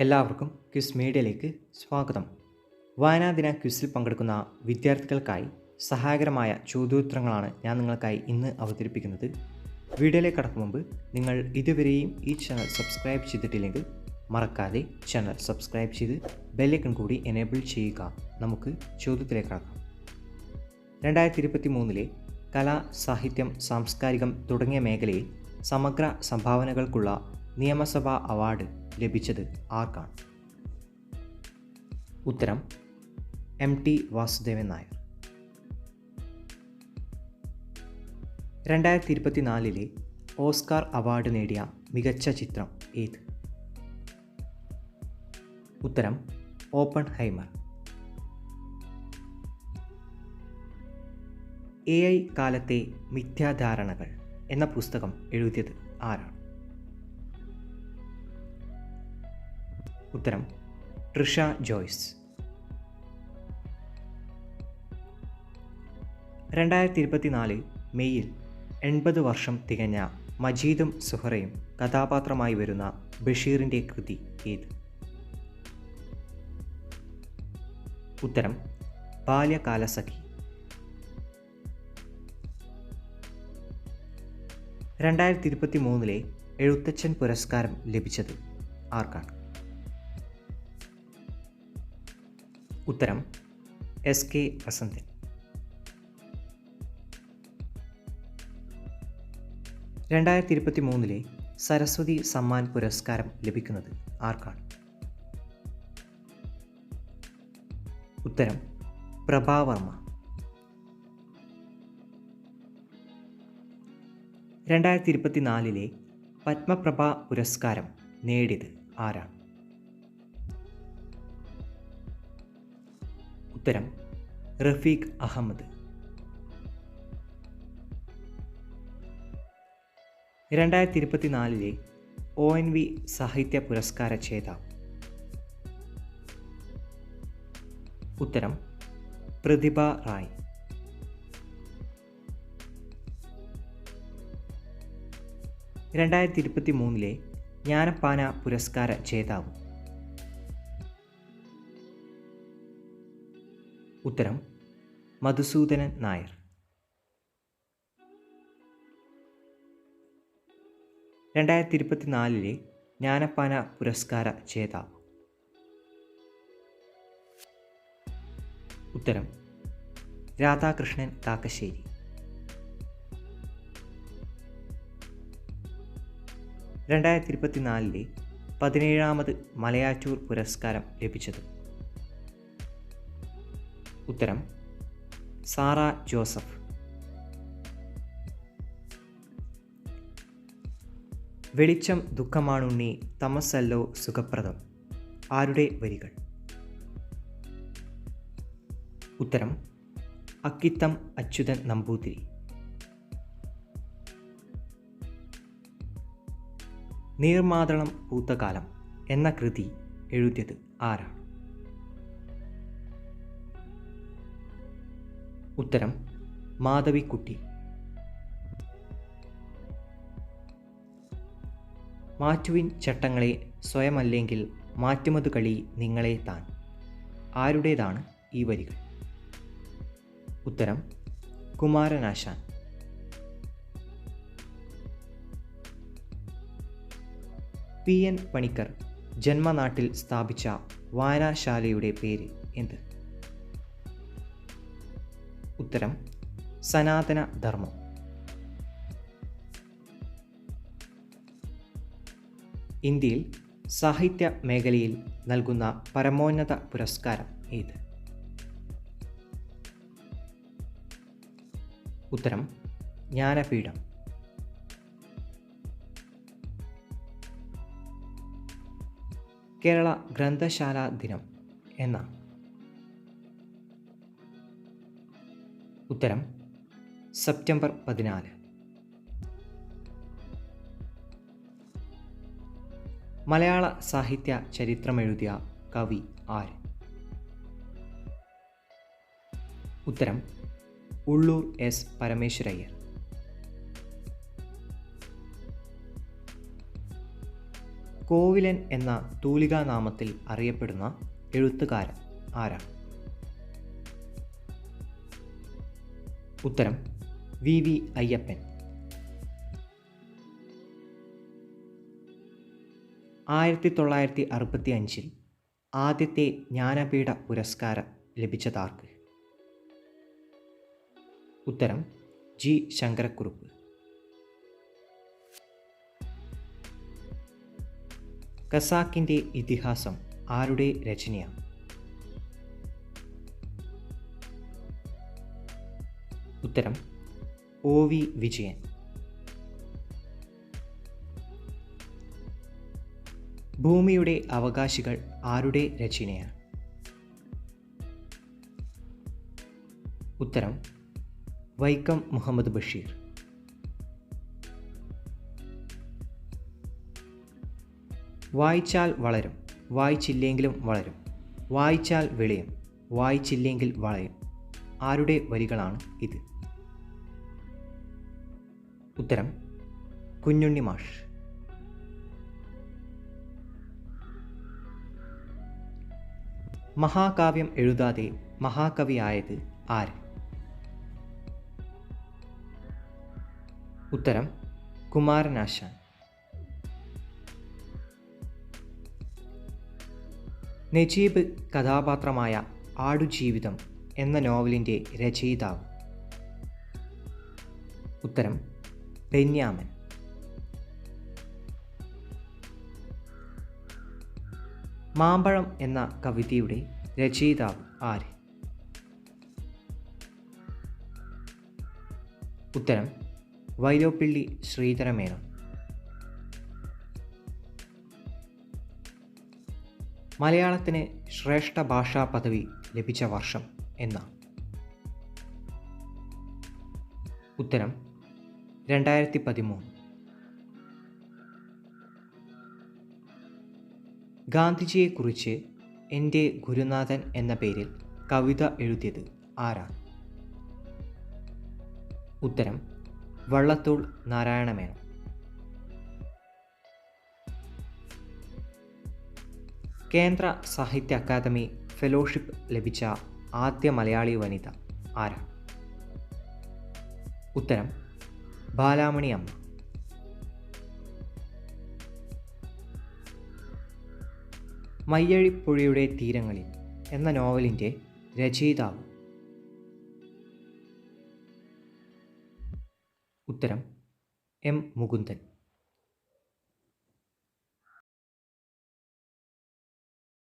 എല്ലാവർക്കും ക്വിസ് മീഡിയയിലേക്ക് സ്വാഗതം. വായനാദിന ക്വിസിൽ പങ്കെടുക്കുന്ന വിദ്യാർത്ഥികൾക്കായി സഹായകരമായ ചോദ്യോത്തരങ്ങളാണ് ഞാൻ നിങ്ങൾക്കായി ഇന്ന് അവതരിപ്പിക്കുന്നത്. വീഡിയോയിലേക്ക് കടക്കും മുമ്പ് നിങ്ങൾ ഇതുവരെയും ഈ ചാനൽ സബ്സ്ക്രൈബ് ചെയ്തിട്ടില്ലെങ്കിൽ മറക്കാതെ ചാനൽ സബ്സ്ക്രൈബ് ചെയ്ത് ബെല്ലൈക്കൺ കൂടി എനേബിൾ ചെയ്യുക. നമുക്ക് ചോദ്യത്തിലേക്ക് കടക്കാം. 2023 കല, സാഹിത്യം, സാംസ്കാരികം തുടങ്ങിയ മേഖലയിൽ സമഗ്ര സംഭാവനകൾക്കുള്ള നിയമസഭാ അവാർഡ് ലഭിച്ചത് ആർക്കാണ്? ഉത്തരം MT Vasudevan Nair. 2024 Oscar award നേടിയ മികച്ച ചിത്രം ഏത്? ഉത്തരം ഓപ്പൺഹൈമർ. AI കാലത്തെ മിഥ്യാധാരണകൾ എന്ന പുസ്തകം എഴുതിയത് ആരാണ്? ഉത്തരം ട്രിഷ ജോയ്സ്. 2024 മെയ്യിൽ 80 വർഷം തികഞ്ഞ മജീദും സുഹറയും കഥാപാത്രമായി വരുന്ന ബഷീറിൻ്റെ കൃതി ഏത്? ഉത്തരം ബാല്യകാലസഖി. 2023 എഴുത്തച്ഛൻ പുരസ്കാരം ലഭിച്ചത് ആർക്കാണ്? ഉത്തരം SK വസന്തൻ. 2023 സരസ്വതി സമ്മാൻ പുരസ്കാരം ലഭിക്കുന്നത് ആർക്കാണ്? ഉത്തരം പ്രഭാവർമ്മ. 2024 പത്മപ്രഭ പുരസ്കാരം നേടിയത് ആരാണ്? ഉത്തരം റഫീഖ് അഹമ്മദ്. 2024 ONV സാഹിത്യ പുരസ്കാര ജേതാവ്? ഉത്തരം പ്രതിഭ റായ്. 2023 ജ്ഞാനപ്പാന പുരസ്കാര ജേതാവ്? ഉത്തരം മധുസൂദനൻ നായർ. 2024 ജ്ഞാനപ്പാന പുരസ്കാര ജേതാവ്? ഉത്തരം രാധാകൃഷ്ണൻ കാക്കശ്ശേരി. 2024 17ാമത് മലയാറ്റൂർ പുരസ്കാരം ലഭിച്ചത്? ഉത്തരം സാറ ജോസഫ്. വെളിച്ചം ദുഃഖമാണുണ്ണി, തമസല്ലോ സുഖപ്രദം ആരുടെ വരികൾ? ഉത്തരം അക്കിത്തം അച്യുതൻ നമ്പൂതിരി. നീർമാതളം പൂത്തകാലം എന്ന കൃതി എഴുതിയത് ആരാണ്? ഉത്തരം മാധവിക്കുട്ടി. മാറ്റുവിൻ ചട്ടങ്ങളെ സ്വയമല്ലെങ്കിൽ മാറ്റുമതു കളി നിങ്ങളെ താൻ ആരുടേതാണ് ഈ വരികൾ? ഉത്തരം കുമാരനാശാൻ. PN പണിക്കർ ജന്മനാട്ടിൽ സ്ഥാപിച്ച വായനശാലയുടെ പേര് എന്ത്? ഉത്തരം സനാതന ധർമ്മം. ഇന്ത്യയിൽ സാഹിത്യ മേഖലയിൽ നൽകുന്ന പരമോന്നത പുരസ്കാരം ഏത്? ഉത്തരം ജ്ഞാനപീഠം. കേരള ഗ്രന്ഥശാല ദിനം എന്നാണ്? ഉത്തരം സെപ്റ്റംബർ 14. മലയാള സാഹിത്യ ചരിത്രമെഴുതിയ കവി ആര്? ഉത്തരം ഉള്ളൂർ S പരമേശ്വരയ്യർ. കോവിലൻ എന്ന തൂലികാനാമത്തിൽ അറിയപ്പെടുന്ന എഴുത്തുകാരൻ ആരാണ്? ഉത്തരം വി അയ്യപ്പൻ. 1965 ആദ്യത്തെ ജ്ഞാനപീഠ പുരസ്കാരം ലഭിച്ചതാർക്ക്? ഉത്തരം ജി ശങ്കരക്കുറുപ്പ്. ഖസാക്കിൻ്റെ ഇതിഹാസം ആരുടെ രചനയാണ്? ഉത്തരം OV വിജയൻ. ഭൂമിയുടെ അവകാശികൾ ആരുടെ രചനയാണ്? ഉത്തരം വൈക്കം മുഹമ്മദ് ബഷീർ. വായിച്ചാൽ വളരും, വായിച്ചില്ലെങ്കിലും വളരും, വായിച്ചാൽ വെളിയും, വായിച്ചില്ലെങ്കിൽ വളയും. ആരുടെ വരികളാണ് ഇത്? ഉത്തരം കുഞ്ഞുണ്ണി മാഷ്. മഹാകാവ്യം എഴുതാതെ മഹാകവിയായത് ആര്? ഉത്തരം കുമാരനാശാൻ. നജീബ് കഥാപാത്രമായ ആടുജീവിതം എന്ന നോവലിൻ്റെ രചയിതാവ്? ഉത്തരം ബെന്യാമൻ. മാമ്പഴം എന്ന കവിതയുടെ രചയിതാവ് ആര്? ഉത്തരം വൈലോപ്പിള്ളി ശ്രീധരമേനോൻ. മലയാളത്തിന് ശ്രേഷ്ഠ ഭാഷാ പദവി ലഭിച്ച വർഷം എന്നാണ്? ഉത്തരം 2013. ഗാന്ധിജിയെക്കുറിച്ച് എൻ്റെ ഗുരുനാഥൻ എന്ന പേരിൽ കവിത എഴുതിയത് ആരാണ്? ഉത്തരം വള്ളത്തോൾ നാരായണമേനോൻ. കേന്ദ്ര സാഹിത്യ അക്കാദമി ഫെലോഷിപ്പ് ലഭിച്ച ആദ്യ മലയാളി വനിത ആരാണ്? ഉത്തരം ബാലാമണി അമ്മ. മയ്യഴിപ്പുഴയുടെ തീരങ്ങളിൽ എന്ന നോവലിൻ്റെ രചയിതാവ്? ഉത്തരം M. മുകുന്ദൻ.